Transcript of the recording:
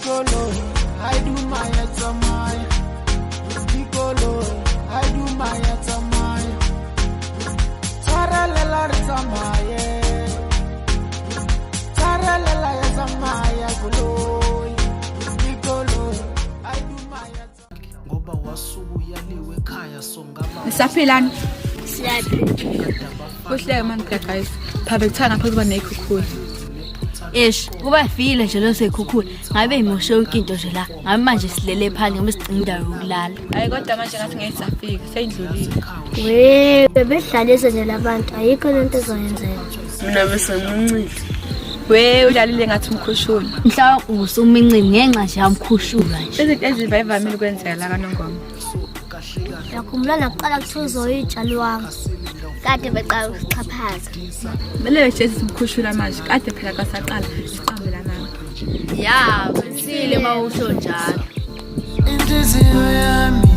Piccolo, I do my etamai. Piccolo, I do my etamai. Taralela etamai. Taralela etamai gulo. Piccolo, I do my etamai. Ngoba wasuku yaliwe ekhaya songaba. Isaphilani? Siyaphila. Kuhle man guys. Phabekuthanga phakathi kuba nekhukhula. Eish, kuba file nje lo sekhukhula. Ngabe imoshe yonke into nje la. Ngabe manje silele phandle ngoba sigcina indawo yokulala. Hayi kodwa manje ngathi ngeke safika, seyindlulile. Bebehlalisa nje labantu ayikho lento ezoyenzeka. Mina bese ngincile. Udlalile ngathi umkhushula. Mhla usumincini ngenxa nje yamkhushula nje. Izinto ezivayivamile ukwenzeka la kaNongoma. Yakhumbula naqala kuthuzo itshalwanga. Kade beqala ukuchaphaza. Mele beshezi umkhushula manje. Kade phela kasaqala siqambela nami. Ya, besile mawusho njalo. Inhliziyo yami